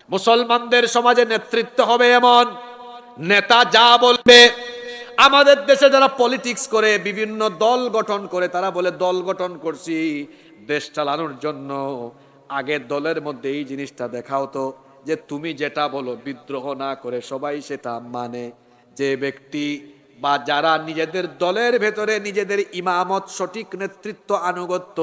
মুসলমানদের সমাজে নেতৃত্ব হবে এমন নেতা যা বলবে। আমাদের দেশে যারা পলিটিক্স করে, বিভিন্ন দল গঠন করে, তারা বলে দল গঠন করছি দেশ চালানোর জন্য। আগের দলের মধ্যে এই জিনিসটা দেখাও তো, যে তুমি যেটা বলো বিদ্রোহ না করে সবাই সেটা মানে। যে ব্যক্তি বা যারা নিজেদের দলের ভেতরে নিজেদের ইমামত, সঠিক নেতৃত্ব, আনুগত্য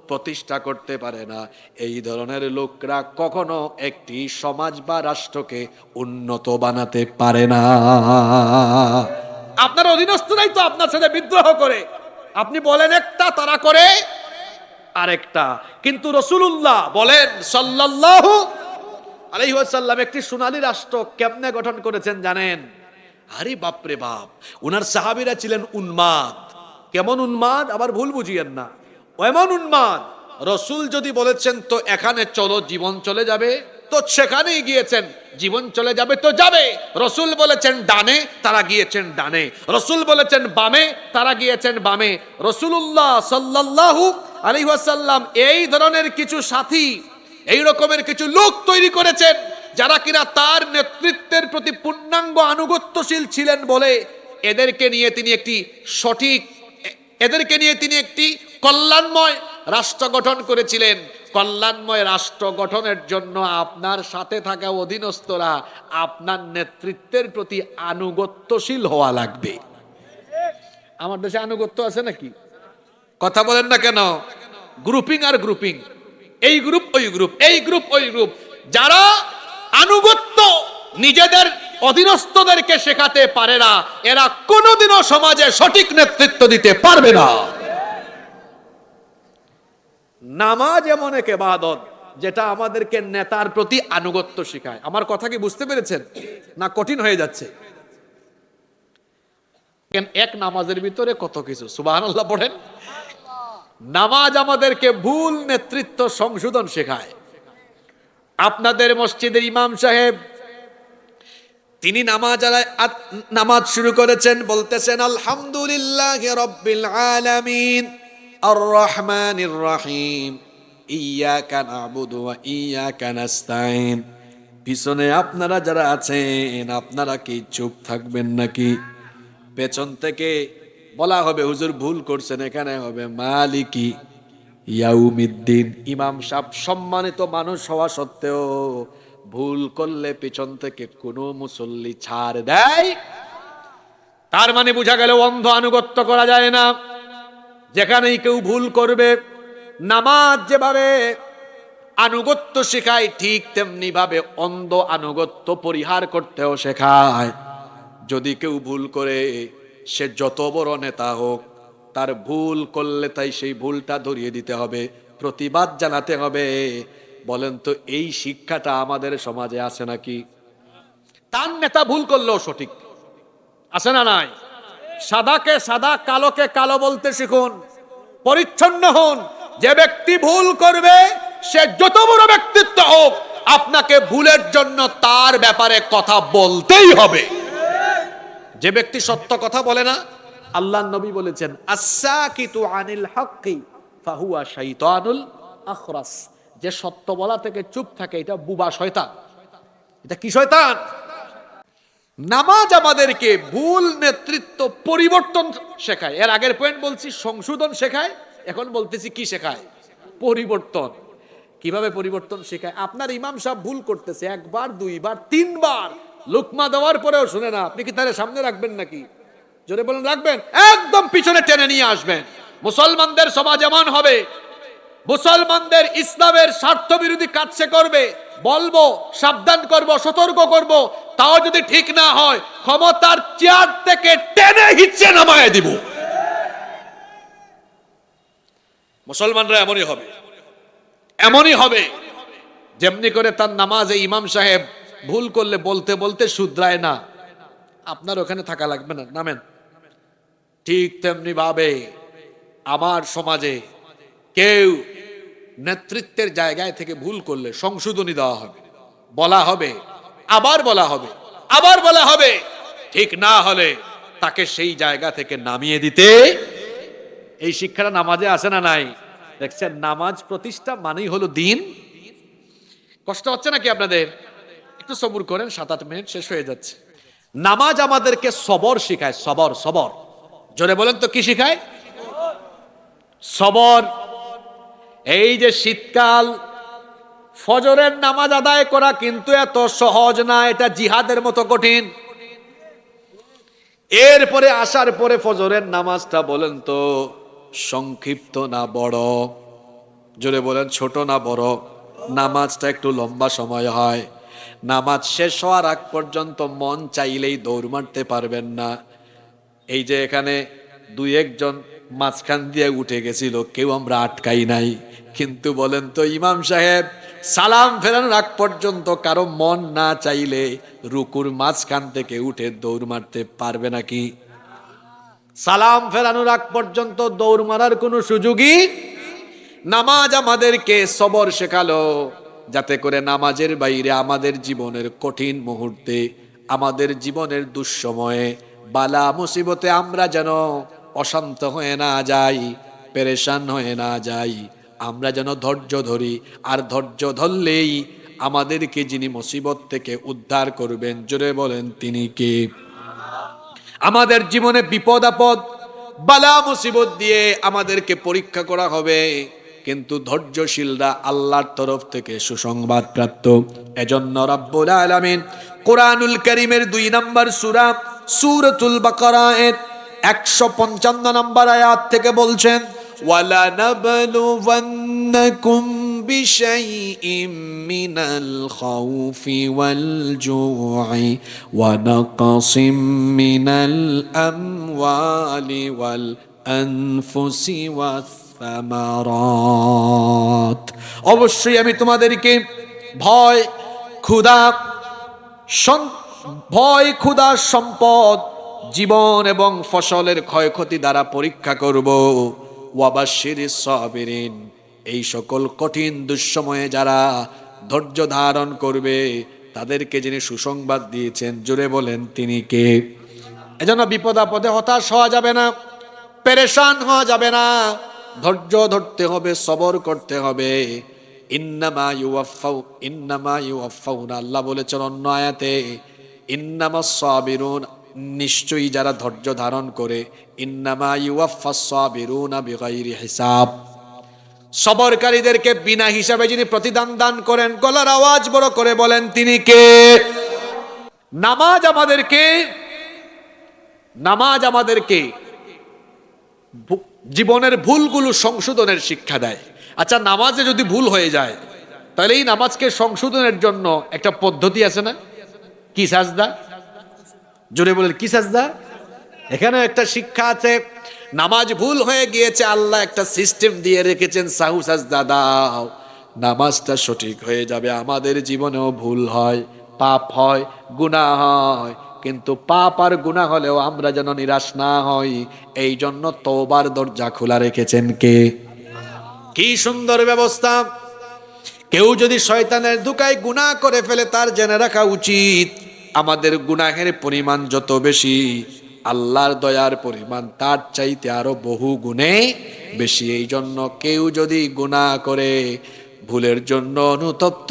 প্রতিষ্ঠা করতে পারে না, এই ধরনের লোকরা কখনো একটি সমাজ বা রাষ্ট্রকে উন্নত বানাতে পারে না। আপনার অধীনস্থরাই তো আপনার সাথে বিদ্রোহ করে, আপনি বলেন একটা, তারা করে আরেকটা। কিন্তু রাসূলুল্লাহ বলেন সাল্লাল্লাহু আলাইহি ওয়াসাল্লাম একটি সোনালী রাষ্ট্র কেমনে গঠন করেছেন জানেন? আরে বাপরে বাপ, ওনার সাহাবীরা ছিলেন উন্মাদ। কেমন উন্মাদ, আবার ভুল বুঝিয়েন না। এমন উন্মাদ, রসুল যদি বলেছেন তো এখানে চলো, জীবন চলে যাবে, তো সেখানেই গিয়েছেন। জীবন চলে যাবে তো যাবে। রসুল বলেছেন ডানে, তারা গিয়েছেন ডানে। রসুল বলেছেন বামে, তারা গিয়েছেন বামে। রাসূলুল্লাহ সাল্লাল্লাহু আলাইহি ওয়াসাল্লাম এই ধরনের কিছু সাথী, এই রকমের কিছু লোক তৈরি করেছেন যারা কিনা তার নেতৃত্বের প্রতি পূর্ণাঙ্গ আনুগত্যশীল ছিলেন বলে এদেরকে নিয়ে তিনি একটি কল্যাণময় রাষ্ট্র গঠন করেছিলেন। কল্যাণময় রাষ্ট্র গঠনের জন্য আপনার সাথে থাকা অধীনস্থরা আপনার নেতৃত্বের প্রতি আনুগত্যশীল হওয়া লাগবে। আমার দেশে আনুগত্য আছে নাকি? কথা বলেন না কেন? গ্রুপিং আর গ্রুপিং, এই গ্রুপ ওই গ্রুপ, এই গ্রুপ ওই গ্রুপ। যারা আনুগত্য নিজেদের অধীনস্থদেরকে শেখাতে পারে না, এরা কোনোদিনও সমাজে সঠিক নেতৃত্ব দিতে পারবে না। নামাজ এমন এক ইবাদত যেটা আমাদেরকে নেতার প্রতি আনুগত্য শেখায়। আমার কথা কি বুঝতে পেরেছেন না কঠিন হয়ে যাচ্ছে? এক নামাজের ভিতরে কত কিছু, সুবহানাল্লাহ পড়েন। নামাজ আমাদেরকে ভুল নেতৃত্ব সংশোধন শেখায়। আপনাদের মসজিদের ইমাম সাহেব, তিনি নামাজ শুরু করেছেন, বলতেছেন আলহামদুলিল্লাহি রাব্বিল আলামিন আর রহমানির রহিম ইয়াকা না'বুদু ওয়া ইয়াকা নাস্তাইন। পিছনে আপনারা যারা আছেন, আপনারা কি চুপ থাকবেন নাকি? পেছন থেকে বলা হবে হুজুর ভুল করছেন, এখানে হবে মালিকি ইয়াউমিদ্দিন। ইমাম সাহেব সম্মানিত মানুষ হওয়া সত্ত্বেও ভুল করলে পিছন থেকে কোনো মুসল্লি ছাড় দেয়? তার মানে বোঝা গেল অন্ধ আনুগত্য করা যায় না। যেখানেই কেউ ভুল করবে, নামাজ যেভাবে আনুগত্য শেখায়, ঠিক তেমনি ভাবে অন্ধ আনুগত্য পরিহার করতেও শেখায়। যদি কেউ ভুল করে, সে যত বড় নেতা হোক, তার ভুল করলে তাই সেই ভুলটা ধরিয়ে দিতে হবে, প্রতিবাদ জানাতে হবে। বলেন তো এই শিক্ষাটা আমাদের সমাজে আছে নাকি? তার নেতা ভুল করলেও সঠিক আছে না নাই? সাদাকে সাদা, কালোকে কালো বলতে শিখুন, পরিচ্ছন্ন হন। যে ব্যক্তি ভুল করবে, সে যত বড় ব্যক্তিত্ব হোক, আপনাকে ভুলের জন্য তার ব্যাপারে কথা বলতেই হবে। যে ব্যক্তি সত্য কথা বলে না, আল্লাহর নবী বলেছেন আস-সাকিতু আনিল হাক্কি ফাহুয়া শাইতানুল আখরাস। যে সত্য বলা থেকে চুপ থাকে, এটা বুবা শয়তান। এটা কি শয়তান? নামাজ আমাদেরকে ভুল নেতৃত্ব পরিবর্তন শেখায়। এর আগের পয়েন্ট বলছি সংশোধন শেখায়, এখন বলতেছি কি শেখায়? পরিবর্তন। কিভাবে পরিবর্তন শেখায়? আপনার ইমাম সাহেব ভুল করতেছে, একবার, দুইবার, তিনবার লুকমা দেওয়ার পরেও শুনে না, আপনি কি তারে সামনে রাখবেন নাকি? জোরে বলেন রাখবেন? একদম পিছনে টেনে নিয়ে আসবেন। মুসলমানদের সমাজ এমন হবে, মুসলমানদের ইসলামের স্বার্থ বিরোধী কাজ সে করবে, বলবো, সাবধান করব, সতর্ক করব, তাও যদি ঠিক না হয়, ক্ষমতার চেয়ার থেকে টেনে হিচড়ে নামায় দিব। মুসলমানরা এমনই হবে, এমনই হবে। যেমনি করে তার নামাজে ইমাম সাহেব ভুল করলে বলতে বলতে শুধরায় না, আপনার ওখানে থাকা লাগবে না, নামেন। ঠিক তেমনি ভাবে আমার সমাজে কেউ নেতৃত্বের জায়গায় থেকে ভুল করলে সংশোধনী দেওয়া হবে, বলা হবে, আবার বলা হবে, আবার বলা হবে। ঠিক না হলে তাকে সেই জায়গা থেকে নামিয়ে দিতে। এই শিক্ষাটা নামাজে আছে না নাই? দেখছেন, নামাজ প্রতিষ্ঠা মানেই হলো দিন। কষ্ট হচ্ছে নাকি আপনাদের? একটু সবর করেন, 7-8 মিনিট শেষ হয়ে যাচ্ছে। নামাজ আমাদেরকে সবর শেখায়, সবর। সবর জোরে বলেন তো কি শেখায়? সবর। এই যে শীতকাল, ফজরের নামাজ আদায় করা কিন্তু এত সহজ না, এটা জিহাদের মতো কঠিন। এরপরে আসার পরে ফজরের নামাজটা বলেন তো সংক্ষিপ্ত না বড়? জোরে বলেন, ছোট না বড়? নামাজটা একটু লম্বা সময় হয়। নামাজ শেষ হওয়ার আগ পর্যন্ত মন চাইলেই দৌড় মারতে পারবেন না। এই যে এখানে 2-1 জন মাঝখান দিয়ে উঠে গেছিল, কেউ আমরা আটকাই নাই। কিন্তু বলেন তো ইমাম সাহেব সালাম ফেরানোর আগ পর্যন্ত কারো মন না চাইলে রুকুর মাঝখান থেকে উঠে দৌড় মারতে পারবে নাকি? সালাম ফেরানোর আগ পর্যন্ত দৌড় মারার কোনো সুযোগই। নামাজ আমাদেরকে সবর শেখালো, যাতে করে নামাজের বাইরে আমাদের জীবনের কঠিন মুহূর্তে, আমাদের জীবনের দুঃসময়ে, বালা মুসিবতে আমরা যেন অশান্ত হয়ে না যাই, পেরেশান হয়ে না যাই। আমরা যেন ধৈর্য ধরি, আর ধৈর্য ধরলেই আমাদেরকে যিনি মুসিবত থেকে উদ্ধার করবেন, জোরে বলেন তিনি কে? আমাদের জীবনে বিপদ আপদ, বালা মুসিবত দিয়ে আমাদেরকে পরীক্ষা করা হবে, কিন্তু ধৈর্যশীলরা আল্লাহর তরফ থেকে সুসংবাদ প্রাপ্ত। এজন্য রব্বুল আলামিন কোরআনুল কারীমের 2 নম্বর সূরা সূরাতুল বাকারা এর 155 নম্বর আয়াত থেকে বলছেন, ওয়ালা নাবলুওয়ান্নাকুম বিশাইইম মিনাল খাউফি ওয়াল জুই ওয়া নাকসিম মিনাল আমওয়ালি ওয়াল আনফুসি ওয়াস সামারাত। অবশ্যই আমি তোমাদেরকে ভয়, ক্ষুধা, সম্পদ, জীবন এবং ফসলের ক্ষয়ক্ষতি দ্বারা পরীক্ষা করব। ওয়াবাশশিরিস সাবিরিন, এই সকল কঠিন দুঃসময়ে যারা ধৈর্য ধারণ করবে তাদেরকে যিনি সুসংবাদ দিয়েছেন, জোরে বলেন তিনি কে? এজন্য বিপদ আপদে হতাশ হওয়া যাবে না, পেরেশান হওয়া যাবে না, ধৈর্য ধরতে হবে, সবর করতে হবে। ইন্নামা ইউওয়াফাউনা, আল্লাহ বলেছেন অন্য আয়াতে, ইন্নামাস সাবিরুন, নিশ্চয়ই যারা ধৈর্য ধারণ করে, ইন্নামা ইউওয়াফাস সাবিরুনা বিগাইরি হিসাব, সবরকারীদেরকে বিনা হিসাবে যিনি প্রতিদান দান করেন। গলার আওয়াজ বড় করে বলেন তিনি কে? নামাজ আমাদেরকে জীবনের ভুলগুলো সংশোধনের শিক্ষা দেয়। আচ্ছা, নামাজে যদি ভুল হয়ে যায়, তাহলে এই নামাজকে সংশোধনের জন্য একটা পদ্ধতি আছে না? কি সাজদা? জোরে বলেন, কি সাজদা? এখানে একটা শিক্ষা আছে। নামাজ ভুল হয়ে গিয়েছে, আল্লাহ একটা সিস্টেম দিয়ে রেখেছেন, সাহু সাজদা দাও, নামাজটা সঠিক হয়ে যাবে। আমাদের জীবনেও ভুল হয়, পাপ হয়, গুনাহ হয়, কিন্তু পাপ আর গুনাহ হলেও আমরা যেন নিরাশ না হই, এই জন্য তওবার দরজা খোলা রেখেছেন কে? কি সুন্দর ব্যবস্থা! কেউ যদি শয়তানের ধোঁকায় গুনাহ করে ফেলে, তার জেনে রাখা উচিত আমাদের গুনাহের পরিমাণ যত বেশি, আল্লাহর দয়ার পরিমাণ তার চাইতে আরো বহু গুণে বেশি। এই জন্য কেউ যদি গুনাহ করে, ভুলের জন্য অনুতপ্ত,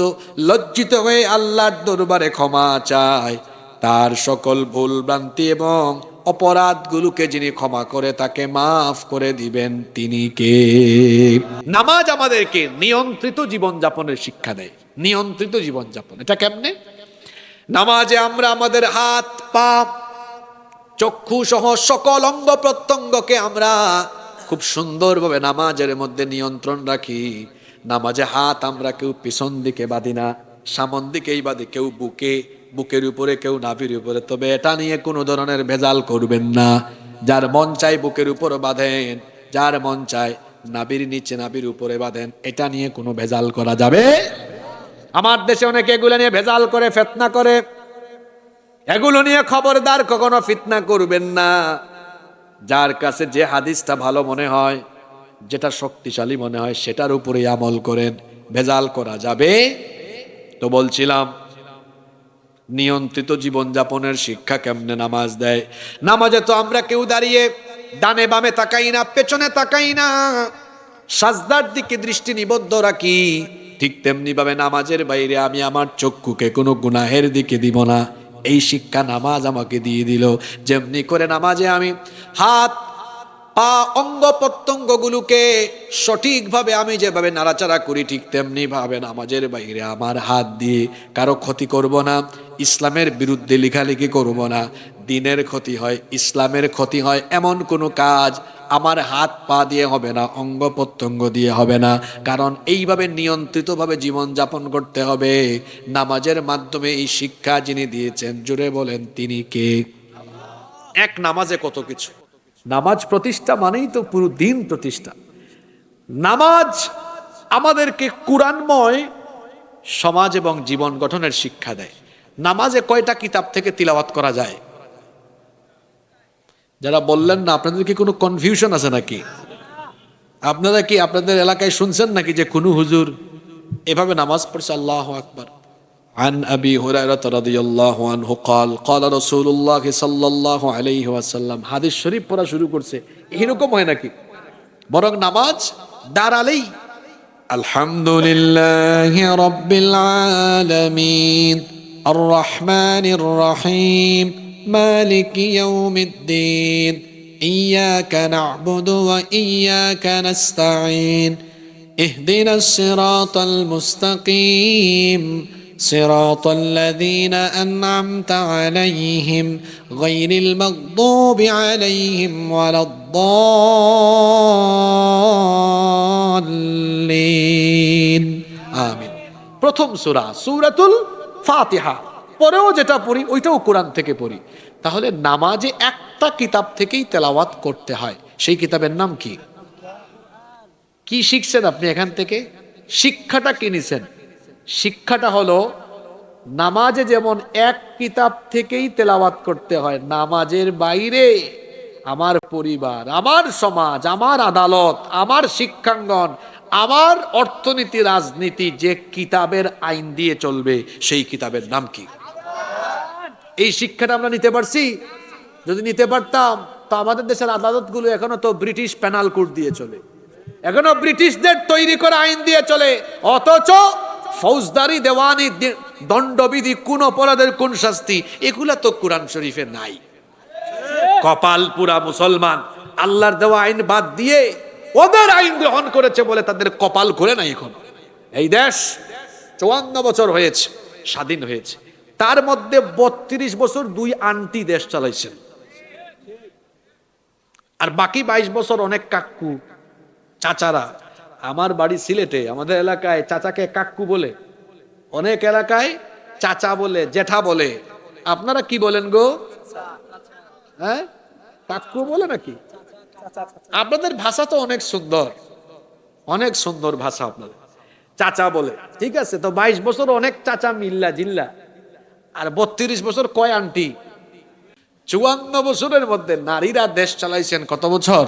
লজ্জিত হয়ে আল্লাহর দরবারে ক্ষমা চায়, তার সকল ভুল ভ্রান্তি এবং অপরাধগুলোকে যিনি ক্ষমা করে তাকে মাফ করে দিবেন তিনি কে? নামাজ আমাদেরকে নিয়ন্ত্রিত জীবনযাপনের শিক্ষা দেয়। নিয়ন্ত্রিত জীবনযাপন, এটা কেমনে? নামাজে আমরা আমাদের হাত, পা, চক্ষু সহ সকল অঙ্গ প্রত্যঙ্গকে আমরা খুব সুন্দরভাবে নামাজের মধ্যে নিয়ন্ত্রণ রাখি। নামাজে হাত আমরা কেউ পিছন দিকে বাঁধি না, সামন দিকেই বাঁধি, কেউ বুকের উপরে, কেউ নাভির উপরে। তবে এটা নিয়ে কোনো ধরনের ভেজাল করবেন না। যার মন চায় বুকের উপরে বাঁধেন, যার মন চায় নাভির নিচে, নাভির উপরে বাঁধেন, এটা নিয়ে কোনো ভেজাল করা যাবে। আমার দেশে অনেকে এগুলো নিয়ে ভেজাল করে, ফিতনা করে। এগুলো নিয়ে খবরদার কখনো ফিতনা করবেন না। যার কাছে যে হাদিসটা ভালো মনে হয়, যেটা শক্তিশালী মনে হয়, সেটার উপরেই আমল করেন, ভেজাল করা যাবে। তো বলছিলাম, নিয়ন্ত্রিত জীবনযাপনের শিক্ষা কেমনে নামাজ দেয়। নামাজে তো আমরা কেউ দাঁড়িয়ে ডানে বামে তাকাই না, পেছনে তাকাই না, সাজদার দিকে দৃষ্টি নিবদ্ধ রাখি। ঠিক তেমনি ভাবে নামাজের বাইরে আমি আমার চক্ষুকে কোনো গুনাহের দিকে দিব না, এই শিক্ষা নামাজ আমাকে দিয়ে দিল। যেমনি করে নামাজে আমি হাত পা অঙ্গ প্রত্যঙ্গগুলোকে সঠিকভাবে আমি যেভাবে নাড়াচাড়া করি, ঠিক তেমনি ভাবে নামাজের বাইরে আমার হাত দিয়ে কারো ক্ষতি করব না, ইসলামের বিরুদ্ধে লেখালেখি করব না। দিনের ক্ষতি হয়, ইসলামের ক্ষতি হয় এমন কোনো কাজ আমার হাত পা দিয়ে হবে না, অঙ্গ প্রত্যঙ্গ দিয়ে হবে না। কারণ এইভাবে নিয়ন্ত্রিতভাবে জীবন যাপন করতে হবে। নামাজের মাধ্যমে এই শিক্ষা যিনি দিয়েছেন, জুড়ে বলেন তিনি কে? এক নামাজে কত কিছু। নামাজ প্রতিষ্ঠা মানেই তো পুরো দিন প্রতিষ্ঠা। নামাজ আমাদেরকে কুরআনময় সমাজ এবং জীবন গঠনের শিক্ষা দেয়। নামাজে কয়টা কিতাব থেকে তিলাওয়াত করা যায়? যারা বললেন না, আপনাদের কি কোনো কনফিউশন আছে নাকি? আপনারা কি আপনাদের এলাকায় শুনছেন নাকি যে কোনো হুজুর এভাবে নামাজ পড়ছে? আল্লাহু আকবার। عن أبي هريرة رضي الله عنه قال قال رسول الله صلى الله عليه وسلم। হাদিস শরীফ পড়া শুরু করছে, এরকম হয় নাকি? বরং নামাজ দাঁড়ালেই আলহামদুলিল্লাহি রাব্বিল আলামিন আর রহমানির রহিম মালিকি ইয়াউমিদ্দিন ইয়্যাকা না'বুদু ওয়া ইয়্যাকা নাস্তাঈন ইহদিনাস সিরাতাল মুস্তাকিম صراط الذين أنعمت عليهم غير المغضوب عليهم ولا الضالين آمين। প্রথম সূরা সূরাতুল ফাতিহা, পরেও যেটা পড়ি ওইটাও কোরআন থেকে পড়ি। তাহলে নামাজে একটা কিতাব থেকেই তেলাওয়াত করতে হয়। সেই কিতাবের নাম কি? কি শিখছেন আপনি এখান থেকে? শিক্ষাটা কি নিছেন? শিক্ষাটা হলো নামাজে যেমন এক কিতাব থেকেই তেলাওয়াত করতে হয়, নামাজের বাইরে আমার পরিবার, আমার সমাজ, আমার আদালত, আমার শিক্ষাঙ্গন, আমার অর্থনীতি, রাজনীতি যে কিতাবের আইন দিয়ে চলবে সেই কিতাবের নাম কি? এই শিক্ষাটা আমরা নিতে পারছি? যদি নিতে পারতাম তো আমাদের দেশের আদালতগুলো এখনো তো ব্রিটিশ পেনাল কোড দিয়ে চলে, এখনো ব্রিটিশদের তৈরি করা আইন দিয়ে চলে। অথচ ফৌজদারি, দেওয়ানি, দণ্ডবিধি, কোন অপরাধের কোন শাস্তি, এগুলা তো কোরআন শরীফে নাই। কপাল পুরা মুসলমান আল্লাহর দেওয়া আইন বাদ দিয়ে ওদের আইন গ্রহণ করেছে বলে তাদের কপাল খুলে নাই। এখন এই দেশ 54 বছর হয়েছে স্বাধীন হয়েছে, তার মধ্যে 32 বছর দুই আন্টি দেশ চালাইছেন, আর বাকি 22 বছর অনেক কাকু চাচারা। আমার বাড়ি সিলেটে, আমাদের এলাকায় চাচাকে কাকু বলে, অনেক এলাকায় চাচা বলে, জেঠা বলে। আপনারা কি বলেন গো? হ্যাঁ, কাকু বলে নাকি? আপনাদের ভাষা তো অনেক সুন্দর, অনেক সুন্দর ভাষা আপনাদের। চাচা বলে, ঠিক আছে। তো 22 বছর অনেক চাচা মিল্লা জিল্লা, আর 32 বছর কয় আন্টি। 54 বছরের মধ্যে নারীরা দেশ চালাইছেন কত বছর?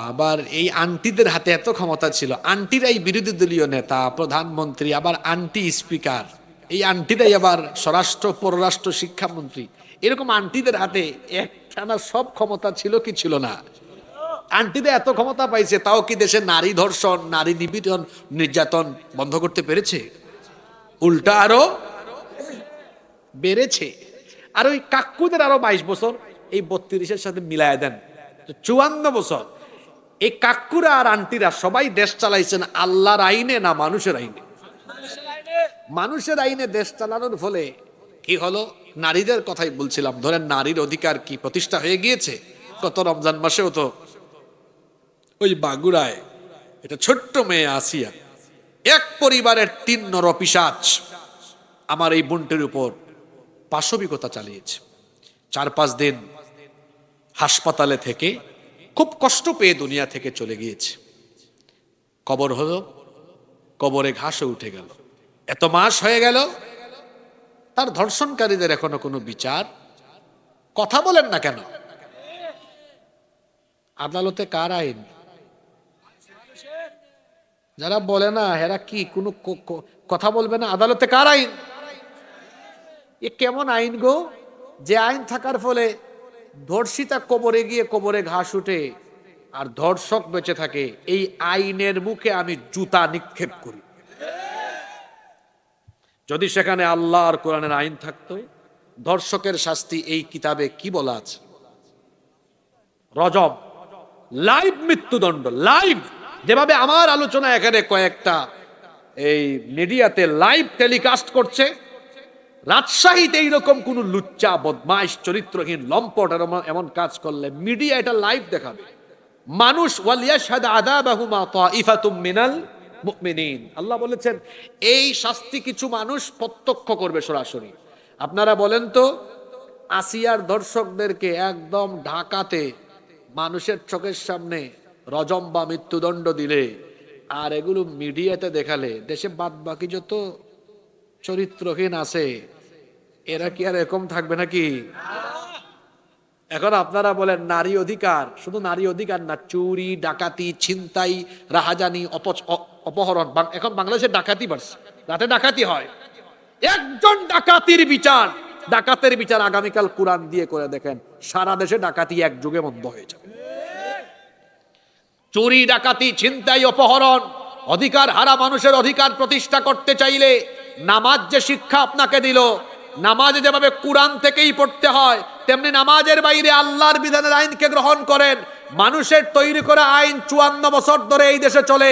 আবার এই আন্টিদের হাতে এত ক্ষমতা ছিল, আন্টিরাই বিরোধী দলীয় নেতা, প্রধানমন্ত্রী, আবার আন্টি স্পিকার, এই আন্টিরাই আবার স্বরাষ্ট্র, পররাষ্ট্র, শিক্ষামন্ত্রী। এরকম আন্টিদের হাতে একটানা সব ক্ষমতা ছিল কি ছিল না? আন্টিরা এত ক্ষমতা পাইছে, তাও কি দেশে নারী ধর্ষণ, নারী নিপীড়ন, নির্যাতন বন্ধ করতে পেরেছে? উল্টা আরো বেড়েছে। আর ওই কাকুদের আরো 22 বছর এই 32-এর সাথে মিলায় দেন, 54 বছর। এই কাকুরা আর আন্টিরা সবাই দেশ চালাইছেন আল্লাহর আইনে না মানুষের আইনে? মানুষের আইনে দেশ চালানোর ফলে কি হলো? নারীদের কথাই বলছিলাম, ধরেন নারীর অধিকার কি প্রতিষ্ঠা হয়ে গিয়েছে? গত রমজান মাসেও তো ওই বাগুড়ায় এটা ছোট্ট মেয়ে আসিয়া, এক পরিবারের 3 নরপিশাচ আমার এই বোনটির উপর পাশবিকতা চালিয়েছে। 4-5 দিন হাসপাতালে থেকে খুব কষ্ট পেয়ে দুনিয়া থেকে চলে গিয়েছে। কবর হলো, কবরে ঘাসও উঠে গেল, এত মাস হয়ে গেল, তার ধর্ষণকারীদের এখনো কোনো বিচার। কথা বলেন না কেন? আদালতে কার আইন? যারা বলে না এরা কি কোনো কথা বলবে না? আদালতে কার আইন? এ কেমন আইন গো, যে আইন থাকার ফলে ধর্ষিতা কবরে গিয়ে কবরে ঘাস উঠে, আর ধর্ষক বেঁচে থাকে, এই আইনের মুখে আমি জুতা নিক্ষেপ করি। যদি সেখানে আল্লাহ আর কোরআনের আইন থাকতো, ধর্ষকের শাস্তি এই কিতাবে কি বলা আছে? রজম, লাইভ মৃত্যুদণ্ড, লাইভ। যেভাবে আমার আলোচনা এখানে কয়েকটা এই মিডিয়াতে লাইভ টেলিকাস্ট করছে, রাজশাহীতে এইরকম কোন লুচ্চা বদমাইশ চরিত্রহীন লম্পট এমন কাজ করলে মিডিয়া এটা লাইভ দেখাবে। মানুষ ওয়ালিয়াশহাদ আযাবাহুমা তাইফাতুম মিনাল মুমিনিন, আল্লাহ বলেছেন এই শাস্তি কিছু মানুষ প্রত্যক্ষ করবে সরাসরি। আপনারা বলেন তো, আসিয়ার দর্শকদেরকে একদম ঢাকাতে মানুষের চোখের সামনে রজম বা মৃত্যুদণ্ড দিলে, আর এগুলো মিডিয়াতে দেখালে, দেশে বাদ বাকি যত চরিত্রহীন আছে এরা কি আর এরকম থাকবে নাকি? এখন আপনারা বলেন নারী অধিকার, শুধু নারী অধিকার না, চুরি ডাকাতি ছিনতাই রাহাজানি অপহরণ, এখন বাংলাদেশে ডাকাতি বাড়ছে, রাতে ডাকাতি হয়। একজন ডাকাতের বিচার আগামীকাল কোরআন দিয়ে করে দেখেন, সারা দেশে ডাকাতি এক যুগে বন্ধ হয়ে যাবে। চুরি ডাকাতি ছিনতাই অপহরণ, অধিকার হারা মানুষের অধিকার প্রতিষ্ঠা করতে চাইলে নামাজ যে শিক্ষা আপনাকে দিল, নামাজে যেভাবে কোরআন থেকেই পড়তে হয়, তেমনি নামাজের বাইরে আল্লাহর বিধানের আইনকে গ্রহণ করেন। মানুষের তৈরি করা আইন 54 বছর ধরে এই দেশে চলে,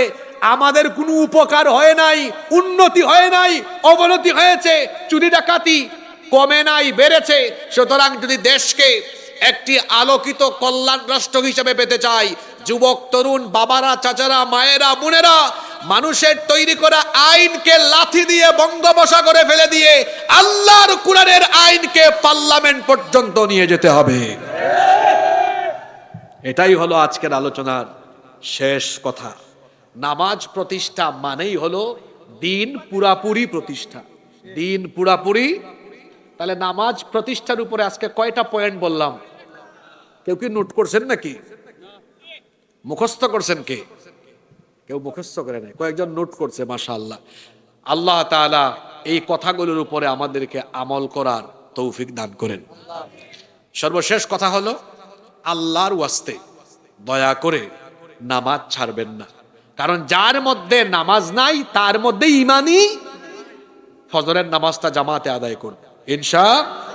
আমাদের কোনো উপকার হয় নাই, উন্নতি হয় নাই, অবনতি হয়েছে। চুরি ডাকাতি কমে নাই, বেড়েছে। সুতরাং যদি দেশকে একটি আলোকিত কল্যাণ রাষ্ট্র হিসেবে পেতে চাই, যুবক তরুণ বাবারা চাচারা মায়েরা বোনেরা, মানুষের তৈরি করা আইনকে লাথি দিয়ে বঙ্গোপসাগরে ফেলে দিয়ে আল্লাহর কোরআনের আইনকে পার্লামেন্ট পর্যন্ত নিয়ে যেতে হবে। এটাই হলো আজকের আলোচনার শেষ কথা। নামাজ প্রতিষ্ঠা মানেই হলো দিন পুরাপুরি প্রতিষ্ঠা, দিন পুরাপুরি। তাহলে নামাজ প্রতিষ্ঠার উপরে আজকে কয়টা পয়েন্ট বললাম? কেউ কি নোট করছেন নাকি? মুখস্থ করছেন? কেউ মুখস্থ করে নাই, কয়েকজন নোট করছে, মাশাআল্লাহ। আল্লাহ তাআলা এই কথাগুলোর উপরে আমাদেরকে আমল করার তৌফিক দান করেন। সর্বশেষ কথা হলো, আল্লাহর ওয়াস্তে দয়া করে নামাজ ছাড়বেন না, কারণ যার মধ্যে নামাজ নাই তার মধ্যে ঈমানই। ফজরের নামাজটা জামাতে আদায় করুন ইনশাআল্লাহ।